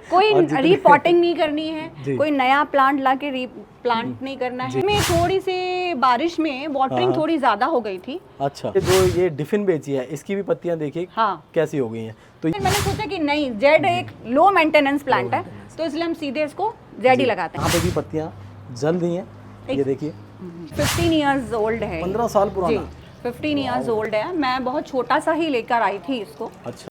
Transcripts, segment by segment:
कोई रीपॉटिंग नहीं करनी है, कोई नया प्लांट ला के रीप्लांट नहीं करना है। मैं थोड़ी सी बारिश में वाटरिंग थोड़ी ज्यादा हो गई थी। अच्छा, जो ये डिफिन बेची है इसकी भी पत्तियां देखिए कैसी हो गई हैं। तो मैंने सोचा कि नहीं, जेड एक लो मेंटेनेंस प्लांट है, तो इसलिए हम सीधे इसको जेड ही लगाते हैं। यहाँ पे भी पत्तियां जल रही हैं, ये देखिए 15 इयर्स ओल्ड है, 15 साल पुराना। 15 इयर्स ओल्ड है। मैं बहुत छोटा सा ही लेकर आई थी इसको। अच्छा,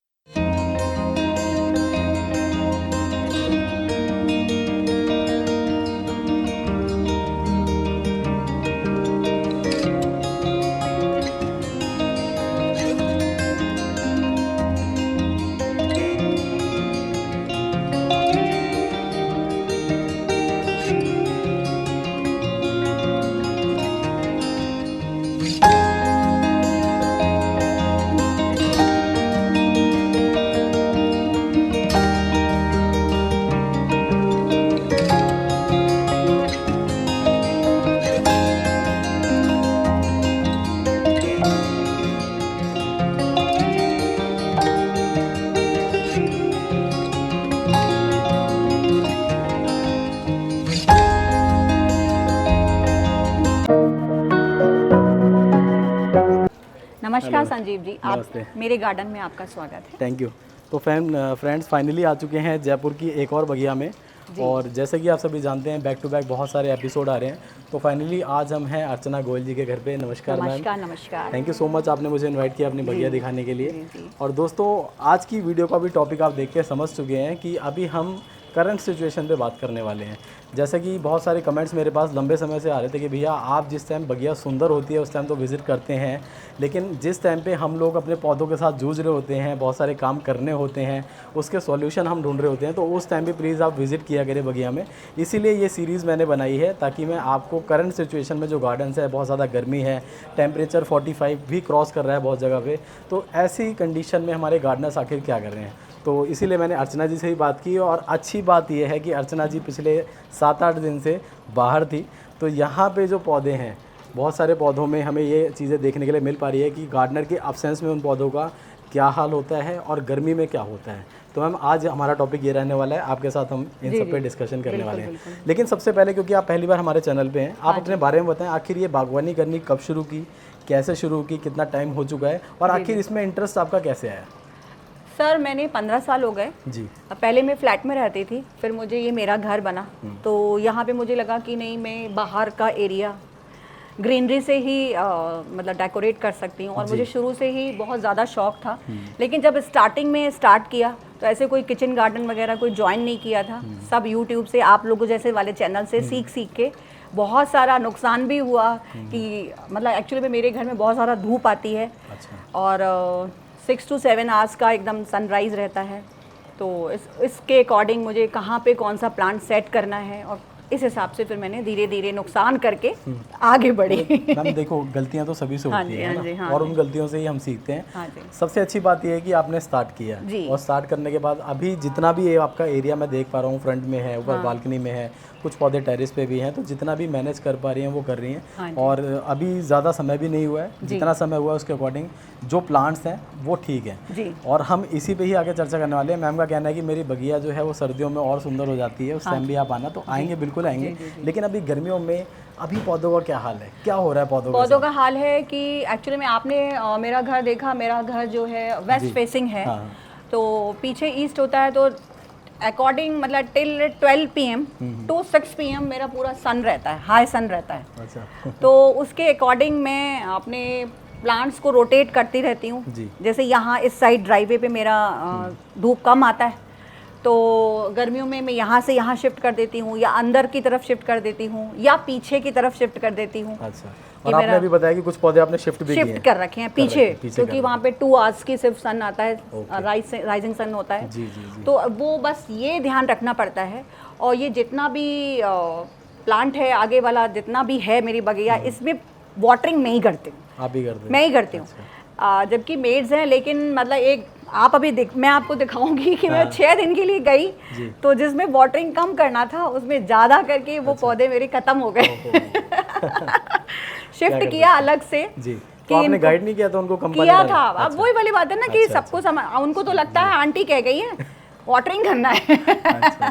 नमस्कार संजीव जी, आप मेरे गार्डन में आपका स्वागत है। Thank you. तो फ्रेंड्स फाइनली आ चुके हैं जयपुर की एक और बगिया में, और जैसे कि आप सभी जानते हैं बैक टू बैक बहुत सारे एपिसोड आ रहे हैं। तो फाइनली आज हम हैं अर्चना गोयल जी के घर पे। नमस्कार मैम। नमस्कार। थैंक यू सो मच, आपने मुझे इनवाइट किया अपनी बगिया दिखाने के लिए। और दोस्तों आज की वीडियो का भी टॉपिक आप देख के समझ चुके हैं कि अभी हम करंट सिचुएशन पे बात करने वाले हैं। जैसे कि बहुत सारे कमेंट्स मेरे पास लंबे समय से आ रहे थे कि भैया आप जिस टाइम बगिया सुंदर होती है उस टाइम तो विज़िट करते हैं, लेकिन जिस टाइम पे हम लोग अपने पौधों के साथ जूझ रहे होते हैं, बहुत सारे काम करने होते हैं, उसके सॉल्यूशन हम ढूंढ रहे होते हैं, तो उस टाइम पे प्लीज़ आप विज़िट किया करें बगिया में। इसीलिए ये सीरीज़ मैंने बनाई है ताकि मैं आपको करंट सिचुएशन में जो गार्डन्स है, बहुत ज़्यादा गर्मी है, टेम्परेचर 45 भी क्रॉस कर रहा है बहुत जगह पे, तो ऐसी कंडीशन में हमारे गार्डनर्स आखिर क्या कर रहे हैं। तो इसीलिए मैंने अर्चना जी से ही बात की, और अच्छी बात यह है कि अर्चना जी पिछले 7-8 दिन से बाहर थी। तो यहाँ पे जो पौधे हैं, बहुत सारे पौधों में हमें ये चीज़ें देखने के लिए मिल पा रही है कि गार्डनर के अब्सेंस में उन पौधों का क्या हाल होता है और गर्मी में क्या होता है। तो मैम आज हमारा टॉपिक ये रहने वाला है, आपके साथ हम इन सब पे डिस्कशन करने वाले हैं। लेकिन सबसे पहले, क्योंकि आप पहली बार हमारे चैनल पे हैं, आप अपने बारे में बताएं, आखिर ये बागवानी करनी कब शुरू की, कैसे शुरू की, कितना टाइम हो चुका है, और आखिर इसमें इंटरेस्ट आपका कैसे आया? सर मैंने 15 साल हो गए जी। पहले मैं फ्लैट में रहती थी, फिर मुझे ये मेरा घर बना, तो यहाँ पे मुझे लगा कि नहीं, मैं बाहर का एरिया ग्रीनरी से ही मतलब डेकोरेट कर सकती हूँ, और मुझे शुरू से ही बहुत ज़्यादा शौक था। लेकिन जब स्टार्टिंग में स्टार्ट किया तो ऐसे कोई किचन गार्डन वगैरह कोई ज्वाइन नहीं किया था, सब यूट्यूब से, आप लोगों जैसे वाले चैनल से सीख के बहुत सारा नुकसान भी हुआ कि मतलब एक्चुअली में मेरे घर में बहुत सारा धूप आती है। अच्छा। और 6 to 7 आवर्स का एकदम सनराइज रहता है, तो इसके अकॉर्डिंग मुझे कहाँ पे कौन सा प्लांट सेट करना है, और इस हिसाब से फिर मैंने धीरे धीरे नुकसान करके आगे बढ़ी। मैम देखो, गलतियां तो सभी से होती हैं ना, और उन गलतियों से ही हम सीखते हैं। सबसे अच्छी बात यह है कि आपने स्टार्ट किया, और स्टार्ट करने के बाद अभी जितना भी ये आपका एरिया मैं देख पा रहा हूँ, फ्रंट में है, ऊपर बालकनी में है, कुछ पौधे टेरेस पे भी हैं, तो जितना भी मैनेज कर पा रही हैं वो कर रही हैं। और अभी ज़्यादा समय भी नहीं हुआ है, जितना समय हुआ है उसके अकॉर्डिंग जो प्लांट्स हैं वो ठीक है। और हम इसी पे ही आगे चर्चा करने वाले हैं। मैम का कहना है कि मेरी बगिया जो है वो सर्दियों में और सुंदर हो जाती है, उस टाइम भी आप आना, तो आएंगे, बिल्कुल आएंगे। लेकिन अभी गर्मियों में अभी पौधों का क्या हाल है, क्या हो रहा है पौधों का हाल है कि एक्चुअली में आपने मेरा घर देखा, मेरा घर जो है वेस्ट फेसिंग है, तो पीछे ईस्ट होता है, तो अकॉर्डिंग मतलब टिल 12 PM टू 6 PM मेरा पूरा सन रहता है, हाई सन रहता है। अच्छा। तो उसके अकॉर्डिंग मैं अपने प्लांट्स को रोटेट करती रहती हूँ। जैसे यहाँ इस साइड ड्राइवे पे मेरा धूप कम आता है, तो गर्मियों में मैं यहाँ से यहाँ शिफ्ट कर देती हूँ, या अंदर की तरफ शिफ्ट कर देती हूँ, या पीछे की तरफ शिफ्ट कर देती हूँ। अच्छा। और आपने अभी बताया कि कुछ पौधे आपने शिफ्ट कर रखे हैं पीछे, क्योंकि वहाँ पे 2 आवर्स की सिर्फ सन आता है, राइजिंग सन होता है। तो वो बस ये ध्यान रखना पड़ता है। और ये जितना भी प्लांट है आगे वाला, जितना भी है मेरी बगिया, इसमें वाटरिंग नहीं करती हूँ, आप ही करते? मैं ही करती हूँ। जबकि मेड्स हैं, लेकिन मतलब एक आप अभी मैं आपको दिखाऊंगी कि मैं 6 दिन के लिए गई, तो जिसमें वाटरिंग कम करना था उसमें ज़्यादा करके वो पौधे मेरे ख़त्म हो गए। शिफ्ट किया अलग से जी। तो आपने गाइड नहीं किया था उनको? किया था। अब वही वाली बात है ना कि सबको उनको तो लगता है आंटी कह गई है, वाटरिंग करना है। अच्छा,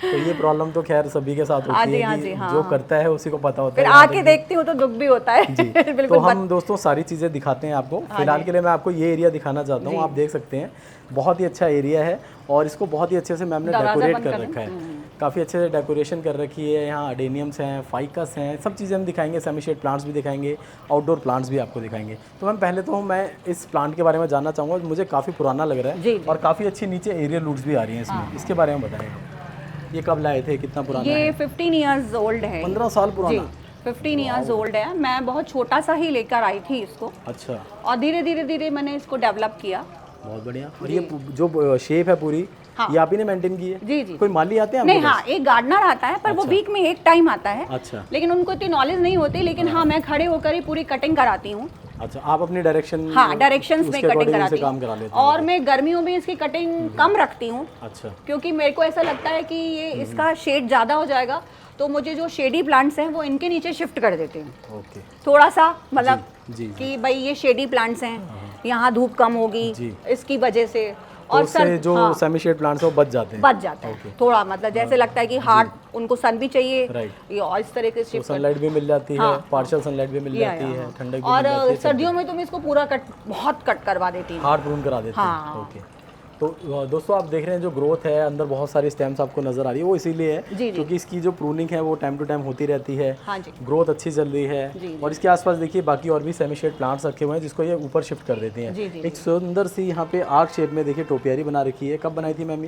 तो ये प्रॉब्लम तो खैर सभी के साथ होती है कि जो करता है उसी को पता होता फिर है। आके देखती हूँ तो दुख भी होता है। जी बिल्कुल। तो हम दोस्तों सारी चीज़ें दिखाते हैं आपको। फिलहाल के लिए मैं आपको ये एरिया दिखाना चाहता हूँ। आप देख सकते हैं बहुत ही अच्छा एरिया है और इसको बहुत ही अच्छे से मैम ने डेकोरेट कर रखा है। काफ़ी अच्छे से डेकोरेशन कर रखी है। यहाँ अडेनियम्स हैं, फाइकस हैं, सब चीज़ें हम दिखाएंगे। सेमी शेड प्लांट्स भी दिखाएंगे, आउटडोर प्लांट्स भी आपको दिखाएंगे। तो मैम पहले तो मैं इस प्लांट के बारे में जानना चाहूँगा, मुझे काफ़ी पुराना लग रहा है और काफ़ी अच्छी नीचे एरियल रूट्स भी आ रही हैं इसमें। इसके बारे में बताएं आप, ये कब लाए थे, कितना पुराना है? ये 15 इयर्स ओल्ड है। 15 साल पुराना? 15 इयर्स ओल्ड है। मैं बहुत छोटा सा ही लेकर आई थी इसको। अच्छा। और धीरे धीरे धीरे मैंने इसको डेवलप किया। बहुत बढ़िया। और ये जो शेप है पूरी, ये आप ही ने मेंटेन की है? जी जी। कोई माली आते हैं? नहीं, हाँ, एक गार्डनर आता है, पर वो वीक में एक टाइम आता है। अच्छा। लेकिन उनको इतनी नॉलेज नहीं होती, लेकिन हाँ, मैं खड़े होकर ही पूरी कटिंग कराती हूँ। अच्छा, आप अपनी डायरेक्शन? हाँ, डायरेक्शंस में कटिंग कराती काम करा लेते हूँ। और मैं गर्मियों में इसकी कटिंग कम रखती हूँ। अच्छा। क्योंकि मेरे को ऐसा लगता है कि ये इसका शेड ज़्यादा हो जाएगा, तो मुझे जो शेडी प्लांट्स हैं वो इनके नीचे शिफ्ट कर देती हूँ। ओके। थोड़ा सा मतलब कि भाई ये शेडी प्लांट्स हैं, यहाँ धूप कम होगी इसकी वजह से। और सर जो सेमी शेड प्लांट्स हैं वो बच जाते हैं थोड़ा, मतलब जैसे लगता है कि हार्ड उनको सन भी चाहिए, ये और इस तरह के सनलाइट भी मिल जाती है, पार्शियल सनलाइट भी मिल जाती है, ठंडक भी मिल जाती है। और सर्दियों में तो मैं इसको पूरा बहुत कट करवा देती हूँ, हार्ड प्रून करा देती हूँ। ओके। तो दोस्तों आप देख रहे हैं जो ग्रोथ है, अंदर बहुत सारी स्टेम्स आपको नजर आ रही है, वो इसीलिए है क्योंकि इसकी जो प्रूनिंग है वो टाइम टू टाइम होती रहती है। हाँ जी। ग्रोथ अच्छी चल रही है। और इसके आसपास देखिए बाकी और भी सेमी शेड प्लांट्स रखे हुए हैं जिसको ये ऊपर शिफ्ट कर देते हैं। एक सुंदर सी यहाँ पे आर्क शेप में देखिए टोपियारी बना रखी है। कब बनाई थी मैम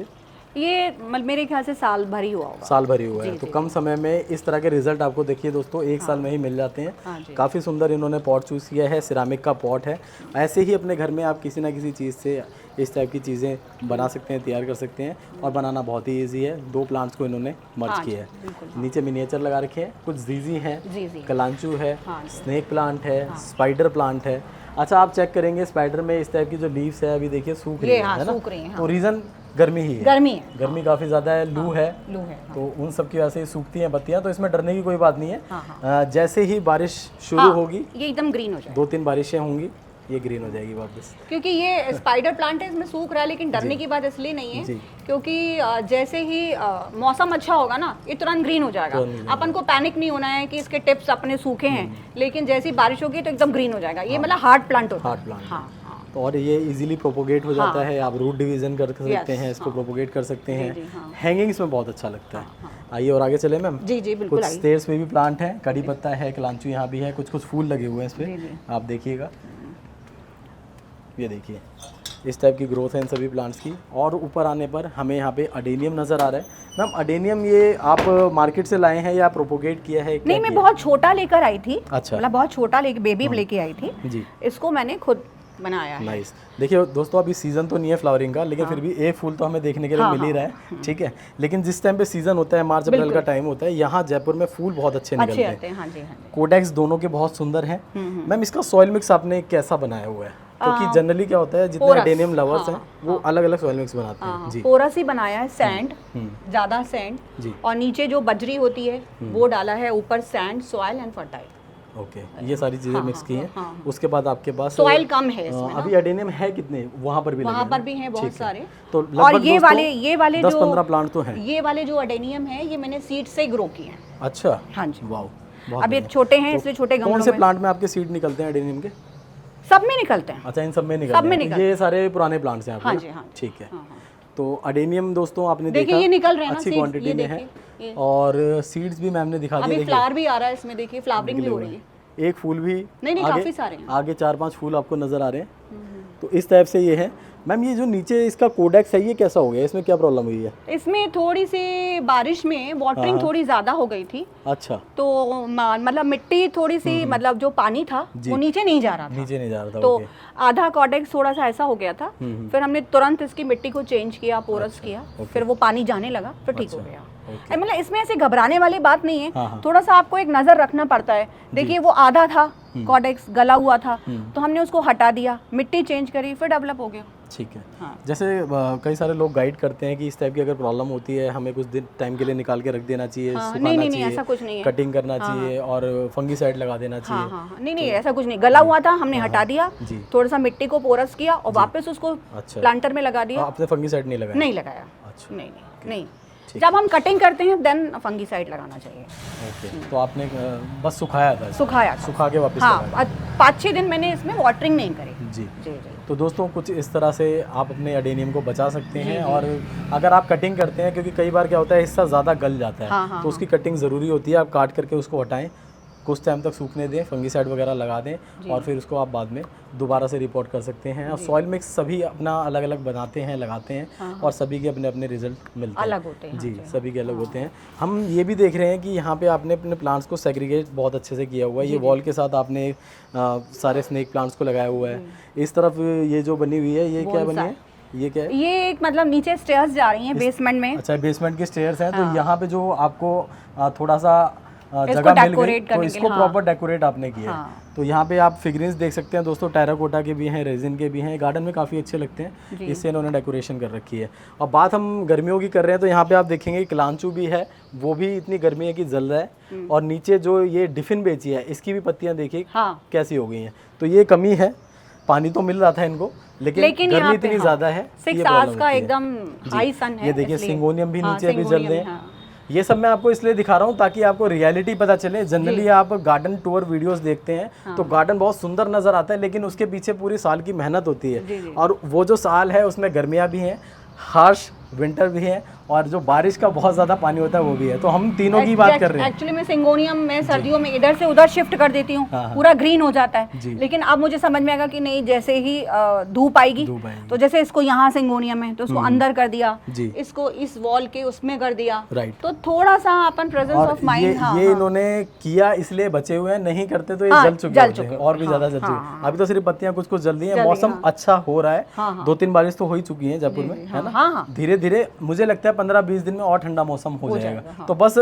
ये मेरे ख्याल से साल भर ही हुआ होगा। साल भर ही हुआ है। तो कम समय में इस तरह के रिजल्ट आपको देखिए दोस्तों एक साल में ही मिल जाते हैं। काफ़ी सुंदर इन्होंने पॉट चूज़ किया है, सिरामिक का पॉट है। ऐसे ही अपने घर में आप किसी ना किसी चीज़ से इस टाइप की चीज़ें बना सकते हैं, तैयार कर सकते हैं और बनाना बहुत ही ईजी है। 2 प्लांट्स को इन्होंने मर्ज किया है। नीचे मिनिएचर लगा रखे हैं, कुछ जीजी हैं, कलांचू है, स्नेक प्लांट है, स्पाइडर प्लांट है। अच्छा, आप चेक करेंगे स्पाइडर में इस टाइप की जो लीव्स है अभी देखिए सूख रही है ना, तो रीज़न गर्मी ही है। गर्मी काफ़ी ज़्यादा है, लू है। तो उन सब की वजह से सूखती हैं पत्तियां, तो इसमें डरने की कोई बात नहीं है। जैसे ही बारिश शुरू होगी ये एकदम ग्रीन हो जाएगा। 2-3 बारिशें होंगी, ये ग्रीन हो जाएगी वापस। क्योंकि ये स्पाइडर प्लांट है, इसमें सूख रहा है, लेकिन डरने की बात इसलिए नहीं है क्योंकि जैसे ही मौसम अच्छा होगा ना, ये तुरंत ग्रीन हो जाएगा। अपन को पैनिक नहीं होना है कि इसके टिप्स अपने सूखे हैं, लेकिन जैसी बारिश होगी तो एकदम ग्रीन हो जाएगा। ये मतलब हार्ड प्लांट होता है। Hard plant. और ये इजीली प्रोपोगेट हो जाता है। आप रूट डिवीजन कर सकते हैं, इसको प्रोपोगेट कर सकते हैं। हैंगिंग्स में बहुत अच्छा लगता है। आइए और आगे चले मैम। जी जी बिल्कुल। कुछ स्टेयर्स में भी प्लांट है, कड़ी पत्ता है, कलांचू यहाँ भी है, कुछ फूल लगे हुए हैं इस पे, आप देखिएगा। ये देखिए इस टाइप की ग्रोथ है इन सभी प्लांट्स की। और ऊपर आने पर हमें यहाँ पे अडेनियम नज़र आ रहा है। मैम अडेनियम ये आप मार्केट से लाए हैं या प्रोपोगेट किया है? नहीं, मैं बहुत छोटा लेकर आई थी। अच्छा। मतलब बहुत छोटा बेबी लेके आई थी जी। इसको मैंने खुद बनाया है। नाइस। देखिए दोस्तों अभी सीज़न तो नहीं है फ्लावरिंग का, लेकिन फिर भी एक फूल तो हमें देखने के लिए मिल ही रहा है। ठीक है, लेकिन जिस टाइम पे सीज़न होता है, मार्च अप्रैल का टाइम होता है, यहाँ जयपुर में फूल बहुत अच्छे निकलते हैं। कोडेक्स दोनों के बहुत सुंदर हैं। मैम इसका सॉइल मिक्स आपने कैसा बनाया हुआ है? क्योंकि जनरली क्या होता है जितने अडेनियम लवर्स हैं वो अलग अलग सॉइल मिक्स बनाते हैं। जी। पोरस ही बनाया है, सैंड, ज़्यादा सैंड, और नीचे जो बजरी होती है वो डाला है, ऊपर sand, soil and fertile. Okay, ये सारी चीजें मिक्स की हैं। उसके बाद आपके पास सॉइल कम है इसमें। अभी अडेनियम है कितने? वहाँ पर भी हैं बहुत सारे। तो और ये वाले 10-15 प्लांट तो हैं। ये वाले जो अडेनियम है ये मैंने सीड से ग्रो किए हैं। अच्छा। हाँ जी। वाओ। अब ये छोटे हैं इसलिए छोटे गमलों में। कौन से प्लांट में आपके सीड निकलते हैं अडेनियम के? सब में निकलते हैं। अच्छा, इन सब में निकलते हैं। ये सारे पुराने प्लांट्स हैं आपके? हाँ जी, हाँ। ठीक है। तो अडेनियम दोस्तों आपने देखा, ये निकल रहे हैं ना, अच्छी क्वांटिटी में है। और सीड्स भी मैम ने दिखा दिए। अभी फ्लावर भी आ रहा है इसमें, देखिए फ्लावरिंग भी हो रही है। एक फूल भी नहीं काफी सारे हैं। आगे 4-5 फूल आपको नजर आ रहे हैं। तो इस टाइप से ये है। मैम ये जो नीचे इसका कोडेक्स है ये कैसा हो गया? इसमें क्या प्रॉब्लम हुई है? इसमें थोड़ी सी बारिश में वाटरिंग थोड़ी ज्यादा हो गई थी। अच्छा। तो मतलब मिट्टी थोड़ी सी, मतलब जो पानी था वो नीचे नहीं जा रहा था। तो आधा कोडेक्स थोड़ा सा ऐसा हो गया था। फिर हमने तुरंत इसकी मिट्टी को चेंज किया, पोरस किया, फिर वो पानी जाने लगा, फिर ठीक हो गया। मतलब इसमें ऐसे घबराने वाली बात नहीं है। थोड़ा सा आपको एक नजर रखना पड़ता है। देखिए वो आधा था कोडेक्स, गला हुआ था, तो हमने उसको हटा दिया, मिट्टी चेंज करी, फिर डेवलप हो गया। ठीक है। जैसे कई सारे लोग गाइड करते हैं कि इस टाइप की अगर प्रॉब्लम होती है हमें कुछ दिन टाइम के लिए निकाल के रख देना चाहिए, सुखाना चाहिए, ऐसा कुछ नहीं है, कटिंग करना चाहिए और फंगीसाइड लगा देना चाहिए। नहीं ऐसा कुछ नहीं। गला हुआ था, हमने हटा दिया, थोड़ा सा मिट्टी को पोरस किया और वापस उसको प्लांटर में लगा दिया। आपने फंगीसाइड नहीं लगाया? नहीं लगाया। मच। नहीं जब हम कटिंग करते हैं देन फंगीसाइड लगाना चाहिए। ओके, तो आपने बस सुखाया था? सुखा के वापस हाँ, 5-6 दिन मैंने इसमें वाटरिंग नहीं करी। जी। तो दोस्तों कुछ इस तरह से आप अपने अडेनियम को बचा सकते हैं। और अगर आप कटिंग करते हैं, क्योंकि कई बार क्या होता है हिस्सा ज़्यादा गल जाता है, तो उसकी कटिंग ज़रूरी होती है। आप काट करके उसको हटाएं, कुछ टाइम तक सूखने दें, फंगीसाइड वगैरह लगा दें, और फिर उसको आप बाद में दोबारा से रिपोर्ट कर सकते हैं। और सॉइल मिक्स सभी अपना अलग अलग बनाते हैं, लगाते हैं, और सभी के अपने अपने रिजल्ट मिलते हैं, अलग होते हैं। जी, सभी के अलग होते हैं। हम ये भी देख रहे हैं कि यहाँ पे आपने अपने प्लांट्स को सेग्रीगेट बहुत अच्छे से किया हुआ है। ये वॉल के साथ आपने सारे स्नेक प्लांट्स को लगाया हुआ है। इस तरफ ये जो बनी हुई है, ये क्या बनी है? ये क्या है? ये एक मतलब नीचे स्टेयर्स जा रही हैं बेसमेंट में। अच्छा, बेसमेंट की स्टेयर्स हैं। तो यहाँ पे जो आपको थोड़ा सा जगह मिल गई, तो इसको प्रॉपर डेकोरेट आपने किया है। तो यहाँ पे आप फिगरिन्स देख सकते हैं दोस्तों, टेराकोटा के भी हैं, रेजिन के भी हैं। गार्डन में काफ़ी अच्छे लगते हैं, इससे इन्होंने डेकोरेशन कर रखी है। और बात हम गर्मियों की कर रहे हैं, तो यहाँ पे आप देखेंगे कलांचू भी है, वो भी इतनी गर्मी है कि जल रहा है। और नीचे जो ये डिफिन बेची है, इसकी भी पत्तियाँ देखिए कैसी हो गई हैं। तो ये कमी है, पानी तो मिल रहा था इनको, लेकिन गर्मी इतनी ज़्यादा है। 6 आवर्स का एकदम हाई सन है। ये देखिए सिंगोनियम भी नीचे अभी जल रहे हैं। ये सब मैं आपको इसलिए दिखा रहा हूँ ताकि आपको रियलिटी पता चले। जनरली आप गार्डन टूर वीडियोस देखते हैं तो गार्डन बहुत सुंदर नज़र आता है, लेकिन उसके पीछे पूरी साल की मेहनत होती है। और वो जो साल है उसमें गर्मियाँ भी हैं, हार्श विंटर भी है, और जो बारिश का बहुत ज़्यादा पानी होता है वो भी है। तो हम तीनों की बात कर रहे हैं। एक्चुअली मैं सिंगोनियम में सर्दियों में इधर से उधर शिफ्ट कर देती हूँ, पूरा ग्रीन हो जाता है। लेकिन अब मुझे समझ में आएगा कि नहीं, जैसे ही धूप आएगी तो जैसे इसको यहाँ सिंगोनियम है तो उसको अंदर कर दिया, इसको इस वॉल के उसमें कर दिया, तो थोड़ा सा अपन प्रेजेंस ऑफ माइंड। ये इन्होंने किया इसलिए बचे हुए हैं, नहीं करते तो ये जल चुके हैं और भी ज्यादा जल चुके। अभी तो सिर्फ पत्तियां कुछ कुछ जल रही हैं। मौसम अच्छा हो रहा है, 2-3 बारिश तो हो ही चुकी है जयपुर में, है ना। धीरे धीरे मुझे लगता है 15-20 दिन में और ठंडा मौसम हो जाएगा। तो बस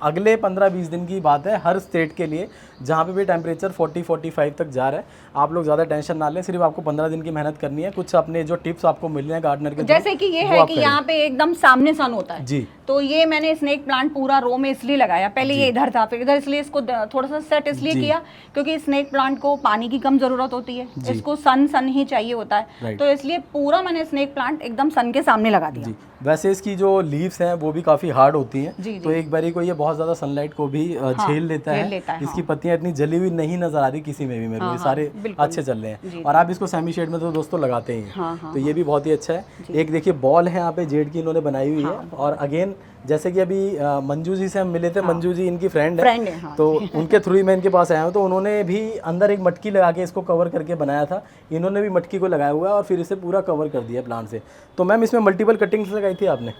अगले 15-20 दिन की बात है हर स्टेट के लिए, जहाँ पे भी टेम्परेचर 40-45 तक जा रहा है। आप लोग ज़्यादा टेंशन ना लें, सिर्फ आपको 15 दिन की मेहनत करनी है। कुछ अपने जो टिप्स आपको मिल रहे हैं गार्डनर के, जैसे कि ये है कि यहाँ पे एकदम सामने सन होता है जी, तो ये मैंने स्नेक प्लांट पूरा रो में इसलिए लगाया। पहले ये इधर था, फिर इधर, इसलिए इसको थोड़ा सा सेट इसलिए किया क्योंकि स्नेक प्लांट को पानी की कम जरूरत होती है, इसको सन ही चाहिए होता है। तो इसलिए पूरा मैंने स्नेक प्लांट एकदम सन के सामने लगा दिया। वैसे इसकी जो लीव्स हैं वो भी काफ़ी हार्ड होती हैं, तो एक बारी को ये बहुत ज़्यादा सनलाइट को भी झेल लेता है। इसकी पत्तियां इतनी जली हुई नहीं नजर आ रही किसी में भी, मेरे को सारे अच्छे चल रहे हैं। और आप इसको सेमी शेड में तो दोस्तों लगाते ही हैं, तो ये भी बहुत ही अच्छा है। एक देखिए बॉल है यहाँ पे जेड की इन्होंने बनाई हुई है। और अगेन जैसे कि अभी मंजू जी से हम मिले थे, मंजू जी इनकी फ्रेंड है, तो उनके थ्रू ही मैं इनके पास आया हूँ। तो उन्होंने भी अंदर एक मटकी लगा के इसको कवर करके बनाया था। इन्होंने भी मटकी को लगाया हुआ है और फिर इसे पूरा कवर कर दिया प्लांट से। तो मैम इसमें मल्टीपल कटिंग्स लगाई थी आपने?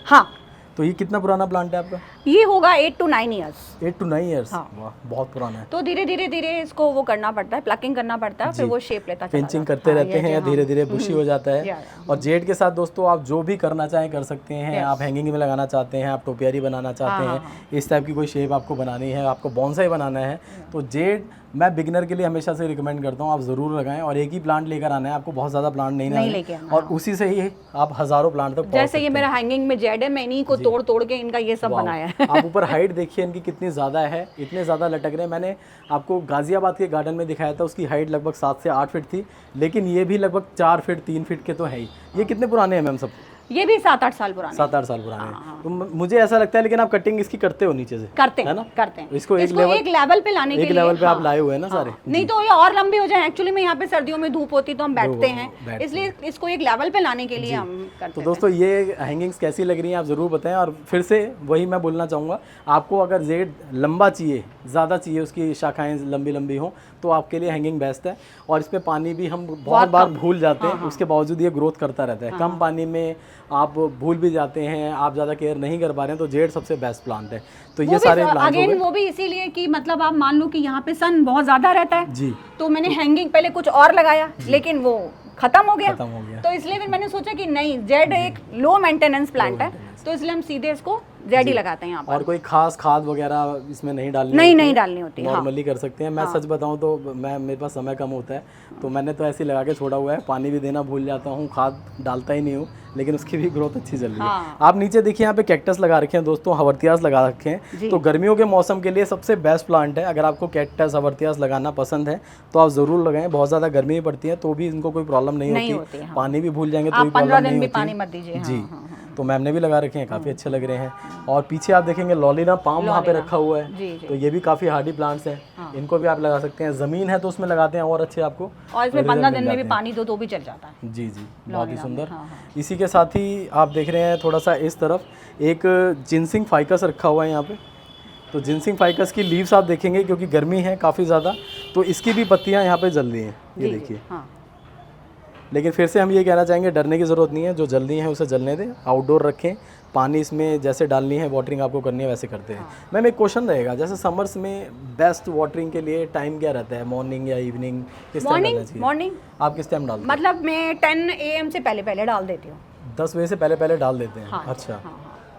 हाँ। तो ये कितना पुराना प्लांट है आपका? ये होगा 8 to 9 ईयर्स। 8 to 9 ईयर्स, वाह बहुत पुराना है। तो धीरे धीरे इसको वो करना पड़ता है, प्लकिंग करना पड़ता है, फिर वो शेप लेता है, पिंचिंग करते रहते हैं, धीरे धीरे बुशी हो जाता है। और जेड के साथ दोस्तों आप जो भी करना चाहें कर सकते हैं। आप हैंगिंग में लगाना चाहते हैं, आप टोपियारी बनाना चाहते हैं, इस टाइप की कोई शेप आपको बनानी है, आपको बॉन्साई बनाना है, तो जेड मैं बिगिनर के लिए हमेशा से रिकमेंड करता हूँ आप ज़रूर लगाएं। और एक ही प्लांट लेकर आना है, आपको बहुत ज़्यादा प्लांट नहीं लेके आना, और उसी से ही आप हज़ारों प्लांट तक। जैसे ये मेरा हैंगिंग में जेड है, मैंने इनको तोड़ के इनका ये सब बनाया है। आप ऊपर हाइट देखिए इनकी कितनी ज़्यादा है, इतने ज़्यादा लटक रहे हैं। मैंने आपको गाजियाबाद के गार्डन में दिखाया था, उसकी हाइट लगभग 7 से 8 फीट थी, लेकिन ये भी लगभग 4 फीट 3 फीट के तो है ही। ये कितने पुराने हैं मैम सब? ये भी 7-8 साल पुराने। 7-8 साल पुराने। तो मुझे ऐसा लगता है, लेकिन आप कटिंग इसकी करते हो नीचे से? करते है ना, करते हैं। इसको एक लेवल पे लाने के लिए, एक लेवल पे आप लाए हुए हैं ना सारे। नहीं तो ये और लंबे हो जाए। एक्चुअली में यहाँ पे सर्दियों में धूप होती तो हम बैठते हैं, इसलिए इसको एक लेवल पे लाने के लिए हम करते हैं। तो दोस्तों ये हैंगिंग्स कैसी लग रही हैं आप ज़रूर बताएं। और फिर से वही मैं बोलना चाहूँगा, आपको अगर जेड लंबा चाहिए, ज़्यादा चाहिए, उसकी शाखाएँ लंबी लंबी हों, तो आपके लिए हैंगिंग बेस्ट है। और इसमें पानी भी हम बहुत बार भूल जाते हैं, उसके बावजूद ये ग्रोथ करता रहता है। कम पानी में आप भूल भी जाते हैं, आप ज़्यादा केयर नहीं कर पा रहे हैं, तो जेड सबसे बेस्ट प्लांट है। तो ये सारे प्लांट अगेन वो भी इसीलिए कि मतलब आप मान लो कि यहाँ पे सन बहुत ज़्यादा रहता है जी, तो मैंने हैंगिंग पहले कुछ और लगाया, लेकिन वो खत्म हो गया। तो इसलिए फिर मैंने सोचा कि नहीं, जेड एक लो मेंटेनेंस प्लांट है, तो इसलिए हम सीधे इसको जेड ही लगाते हैं यहाँ पर। और कोई खास खाद वगैरह इसमें नहीं डालनी नहीं डालनी होती, नॉर्मली कर सकते हैं। मैं सच बताऊं तो मेरे पास समय कम होता है, तो मैंने तो ऐसे ही लगा के छोड़ा हुआ है। पानी भी देना भूल जाता हूँ, खाद डालता ही नहीं हूँ, लेकिन उसकी भी ग्रोथ अच्छी चल रही है। आप नीचे देखिए यहाँ पे कैक्टस लगा रखे हैं दोस्तों, हवर्तियास लगा रखे हैं। तो गर्मियों के मौसम के लिए सबसे बेस्ट प्लांट है। अगर आपको कैक्टस हवर्तियास लगाना पसंद है तो आप जरूर लगाएं। बहुत ज़्यादा गर्मी पड़ती है तो भी इनको कोई प्रॉब्लम नहीं होती। पानी भी भूल जाएंगे तो भी प्रॉब्लम नहीं होती। पानी मत दीजिए जी। तो मैम ने भी लगा रखे हैं, काफ़ी अच्छे लग रहे हैं। और पीछे आप देखेंगे लॉलिना पाम वहाँ पे रखा हुआ है, तो ये भी काफ़ी हार्डी प्लांट्स हैं। इनको भी आप लगा सकते हैं। ज़मीन है तो उसमें लगाते हैं और अच्छे आपको, और इसमें 15 दिन में भी पानी दो तो भी चल जाता है। जी जी, बहुत ही सुंदर। इसी के साथ ही आप देख रहे हैं थोड़ा सा इस तरफ एक जिनसिंग फाइकस रखा हुआ है यहाँ पे। तो जिनसिंग फाइकस की लीव्स आप देखेंगे, क्योंकि गर्मी है काफ़ी ज़्यादा, तो इसकी भी पत्तियाँ यहाँ पे जल रही हैं, ये देखिए। लेकिन फिर से हम ये कहना चाहेंगे, डरने की ज़रूरत नहीं है। जो जल्दी है उसे जलने दें, आउटडोर रखें। पानी इसमें जैसे डालनी है, वाटरिंग आपको करनी है वैसे करते हैं। मैम एक क्वेश्चन रहेगा, जैसे समर्स में बेस्ट वाटरिंग के लिए टाइम क्या रहता है, मॉर्निंग या इवनिंग, किस टाइम डालना चाहिए? मॉर्निंग। आप किस टाइम डालते हैं? मतलब मैं 10 AM से पहले डाल देती हूँ। 10 बजे से पहले डाल देते हैं? अच्छा,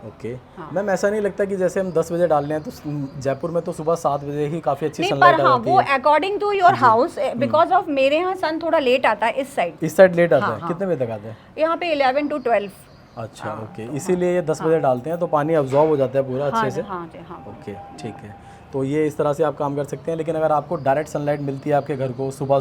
ओके। मैम ऐसा नहीं लगता कि जैसे हम 10 बजे डाल रहे हैं तो जयपुर में तो सुबह 7 बजे ही काफ़ी अच्छी सनलाइट आ जाती है? वो according to your house, because of मेरे यहाँ सन थोड़ा लेट आता है इस साइड लेट आता है। कितने बजे तक आता है? यहाँ पे 11 to 12। अच्छा, ओके। इसीलिए ये 10 बजे डालते हैं तो पानी अब्जॉर्ब हो जाता है पूरा अच्छे से। ओके, ठीक है। तो ये इस तरह से आप काम कर सकते हैं। लेकिन अगर आपको डायरेक्ट सनलाइट मिलती है आपके घर को सुबह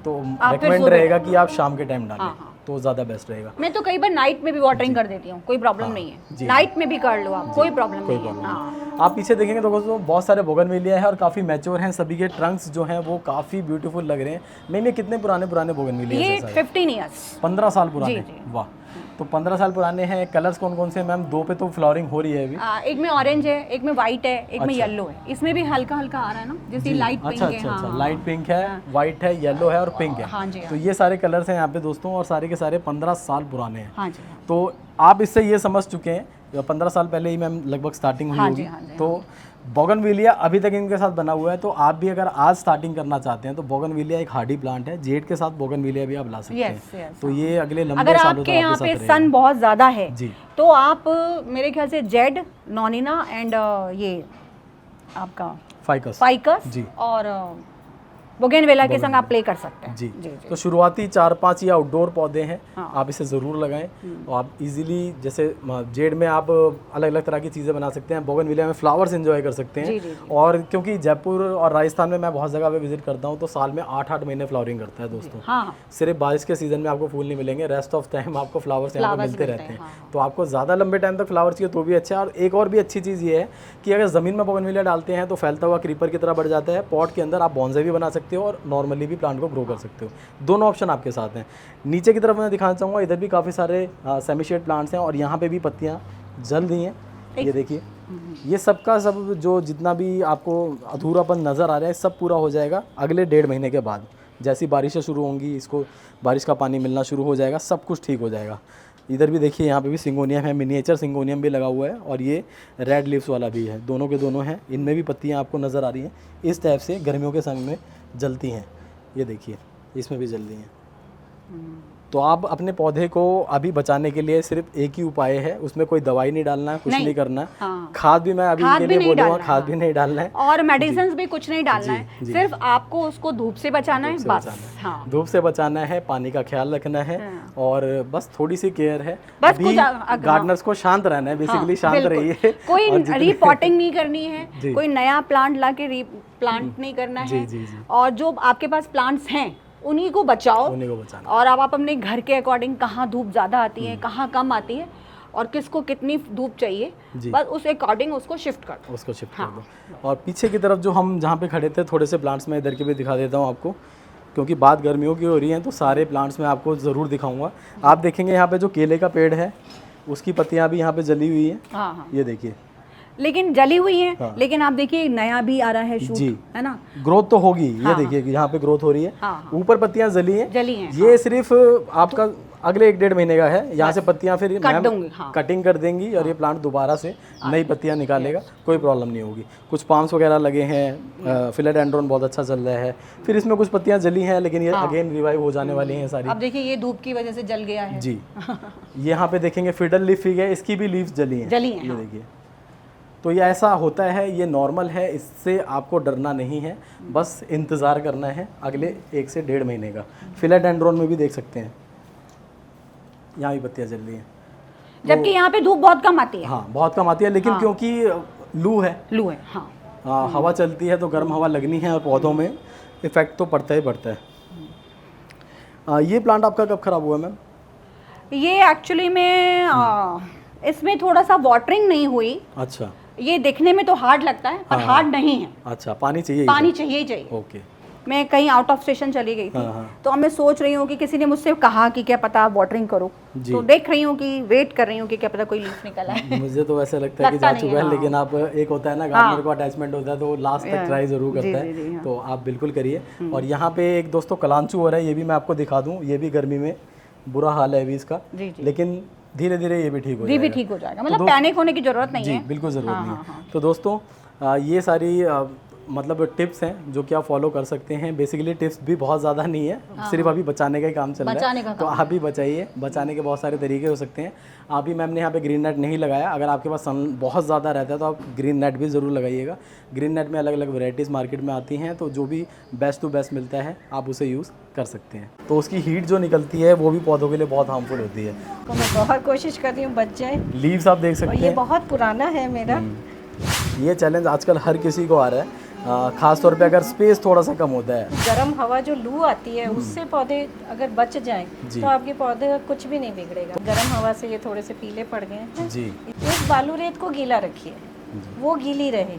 तो रेकमेंड रहेगा कि आप शाम के टाइम डालें, तो ज़्यादा बेस्ट रहेगा। मैं तो कई बार नाइट में भी वाटरिंग कर देती हूँ, कोई प्रॉब्लम नहीं है। नाइट में भी कर लो आप, कोई प्रॉब्लम नहीं है। आप पीछे देखेंगे तो दोस्तों बहुत सारे बोगनविलिया है और काफ़ी मैच्योर हैं। सभी के ट्रंक्स जो हैं वो काफ़ी ब्यूटीफुल लग रहे हैं। मैम ये कितने पुराने बोगनविलिया हैं? ये 15 ईयर्स, 15 साल पुराने। वाह, तो 15 साल पुराने हैं। कलर्स कौन कौन से हैं मैम? 2 पे तो फ्लावरिंग हो रही है अभी। एक में ऑरेंज है, एक में वाइट है, एक में येलो है। इसमें भी हल्का हल्का आ रहा है ना, जैसे लाइट पिंक है। अच्छा, लाइट पिंक है, वाइट है, येलो है और पिंक है। तो ये सारे कलर्स हैं यहाँ पे दोस्तों, और सारे के सारे 15 साल पुराने हैं। तो आप इससे ये समझ चुके हैं, 15 साल पहले ही मैम लगभग स्टार्टिंग हुई होगी। तो बोगनविलिया अभी तक इनके साथ बना हुआ है। तो आप भी अगर आज स्टार्टिंग करना चाहते हैं तो बोगनविलिया एक हार्डी प्लांट है। जेड के साथ बोगनविलिया भी आप ला सकते हैं। तो ये अगले लंबे अगर सालों आपके यहाँ पे सन बहुत ज़्यादा है तो आप मेरे ख्याल से जेड, नॉनिना एंड ये आपका फाइकस और बोगनविलिया के संग आप प्ले कर सकते हैं। जी। तो शुरुआती 4-5 ये आउटडोर पौधे हैं। आप इसे ज़रूर लगाएं और आप इजीली, जैसे जेड में आप अलग अलग तरह की चीज़ें बना सकते हैं, बोगनविलिया में फ्लावर्स एंजॉय कर सकते हैं। और क्योंकि जयपुर और राजस्थान में मैं बहुत जगह पे विजिट करता हूँ, तो साल में 8-8 महीने फ्लावरिंग करता है दोस्तों। सिर्फ बारिश के सीजन में आपको फूल नहीं मिलेंगे, रेस्ट ऑफ टाइम आपको फ्लावर्स यहाँ पे मिलते रहते हैं। तो आपको ज़्यादा लंबे टाइम तक फ्लावर चाहिए तो भी अच्छा है। और एक और भी अच्छी चीज़ ये है कि अगर ज़मीन में बोगनविलिया डालते हैं तो फैलता हुआ क्रीपर की तरह बढ़ जाता है। पॉट के अंदर आप बॉन्साई भी बना सकते हो और नॉर्मली भी प्लांट को ग्रो कर सकते हो। दोनों ऑप्शन आपके साथ हैं। नीचे की तरफ मैं दिखाना चाहूँगा, इधर भी काफ़ी सारे सेमी शेड प्लांट्स हैं और यहाँ पे भी पत्तियाँ जल रही हैं। ये देखिए, ये सब का सब जो जितना भी आपको अधूरापन नज़र आ रहा है सब पूरा हो जाएगा अगले 1.5 महीने के बाद। जैसी बारिशें शुरू होंगी, इसको बारिश का पानी मिलना शुरू हो जाएगा, सब कुछ ठीक हो जाएगा। इधर भी देखिए, यहाँ पे भी सिंगोनियम है, मिनिएचर सिंगोनियम भी लगा हुआ है और ये रेड लीव्स वाला भी है। दोनों के दोनों हैं। इनमें भी पत्तियाँ आपको नज़र आ रही हैं इस टाइप से, गर्मियों के समय में जलती हैं। ये देखिए, इसमें भी जल रही हैं। तो आप अपने पौधे को अभी बचाने के लिए सिर्फ एक ही उपाय है, उसमें कोई दवाई नहीं डालना है, कुछ नहीं करना है। खाद भी मैं अभी के लिए बोलूँगा, खाद भी नहीं डालना है और मेडिसिन भी कुछ नहीं डालना है। सिर्फ आपको उसको धूप से बचाना है, बस। धूप से बचाना है, पानी का ख्याल रखना है और बस थोड़ी सी केयर है। अभी गार्डनर्स को शांत रहना है, बेसिकली शांत रहिए। कोई रीपॉटिंग नहीं करनी है, कोई नया प्लांट ला के रीप्लांट नहीं करना है। और जो आपके पास प्लांट्स हैं उन्हीं को बचाओ। और अब आप अपने घर के अकॉर्डिंग कहाँ धूप ज़्यादा आती है, कहाँ कम आती है और किसको कितनी धूप चाहिए, बस उस अकॉर्डिंग उसको शिफ्ट कर दो। और पीछे की तरफ जो हम जहाँ पे खड़े थे, थोड़े से प्लांट्स मैं इधर के भी दिखा देता हूँ आपको, क्योंकि बात गर्मियों की हो रही है तो सारे प्लांट्स मैं आपको ज़रूर दिखाऊंगा। आप देखेंगे यहाँ पे जो केले का पेड़ है उसकी पत्तियाँ भी यहाँ पे जली हुई हैं। ये देखिए, लेकिन जली हुई है। लेकिन आप देखिए नया भी आ रहा है शूट, है ना, ग्रोथ तो होगी। ये देखिए यहाँ पे ग्रोथ हो रही है। ऊपर पत्तियां जली हैं। ये सिर्फ आपका अगले 1-1.5 महीने का है। यहाँ से पत्तियां फिर कटिंग कर देंगी और ये प्लांट दोबारा से नई पत्तियां निकालेगा, कोई प्रॉब्लम नहीं होगी। कुछ पाम्स वगैरह लगे हैं, फिलोडेंड्रोन बहुत अच्छा चल रहा है। फिर इसमें कुछ पत्तियां जली हैं लेकिन ये अगेन रिवाइव हो जाने वाली हैं सारी। अब देखिए ये धूप की वजह से जल गया है जी। यहाँ पे देखेंगे फिडल लीफ है, इसकी भी लीव्स जली हैं। ये देखिए, तो ये ऐसा होता है, ये नॉर्मल है, इससे आपको डरना नहीं है, बस इंतज़ार करना है अगले 1 से 1.5 महीने का। फिलेडेंड्रोन में भी देख सकते हैं, यहाँ भी पत्तियाँ जल रही हैं, जबकि यहाँ पे धूप बहुत कम आती है। हाँ बहुत कम आती है, लेकिन हाँ। क्योंकि लू है, हाँ हवा चलती है तो गर्म हवा लगनी है और पौधों में इफेक्ट तो पड़ता ही पड़ता है। ये प्लांट आपका कब खराब हुआ मैम? ये एक्चुअली में इसमें थोड़ा सा वाटरिंग नहीं हुई। अच्छा, ये दिखने में तो हार्ड लगता है पर हाँ, हार्ड नहीं है। अच्छा, पानी चाहिए, पानी चाहिए ही चाहिए। ओके। मैं कहीं आउट ऑफ स्टेशन चली गई थी, हाँ, हाँ। तो अब मैं सोच रही हूँ कि किसी ने मुझसे कहा कि क्या पता आप वाटरिंग करो, जी। तो देख रही हूँ कि वेट कर रही हूँ कि क्या पता कोई लीफ निकल आए। मुझे तो वैसे लगता है कि जा नहीं चुका है, हाँ। लेकिन आप एक होता है ना गार्डनर को अटैचमेंट होता है तो लास्ट तक ट्राई ज़रूर करता जी, है, हाँ। तो आप बिल्कुल करिए। और यहाँ पे एक दोस्तों कलांचू हो रहा है, ये भी मैं आपको दिखा दूँ, ये भी गर्मी में बुरा हाल है अभी इसका, जी, जी। लेकिन धीरे धीरे ये भी ठीक हो ये भी जाएगा। ठीक हो जाएगा, मतलब पैनिक होने की जरूरत नहीं जी है। बिल्कुल ज़रूरत हाँ, नहीं हाँ, है। तो दोस्तों ये सारी मतलब टिप्स हैं जो कि आप फॉलो कर सकते हैं। बेसिकली टिप्स भी बहुत ज़्यादा नहीं है, सिर्फ अभी बचाने का ही काम चल रहा है, तो आप भी बचाइए। बचाने के बहुत सारे तरीके हो सकते हैं। आप ही, मैम ने यहाँ पे ग्रीन नेट नहीं लगाया, अगर आपके पास सन बहुत ज़्यादा रहता है तो आप ग्रीन नेट भी ज़रूर लगाइएगा। ग्रीन नेट में अलग अलग वैरायटीज़ मार्केट में आती हैं, तो जो भी बेस्ट टू बेस्ट मिलता है आप उसे यूज़ कर सकते हैं। तो उसकी हीट जो निकलती है वो भी पौधों के लिए बहुत हार्मफुल होती है। तो मैं बहुत कोशिश कर रही हूँ बच जाए। लीव्स आप देख और सकते ये हैं, बहुत पुराना है मेरा। ये चैलेंज आजकल हर किसी को आ रहा है, खास तौर पे अगर स्पेस थोड़ा सा कम होता है। गर्म हवा जो लू आती है उससे पौधे अगर बच जाएं जी। तो आपके पौधे का कुछ भी नहीं बिगड़ेगा। गर्म हवा से ये थोड़े से पीले पड़ गए हैं। जी एक बालू रेत को गीला रखिए, वो गीली रहे।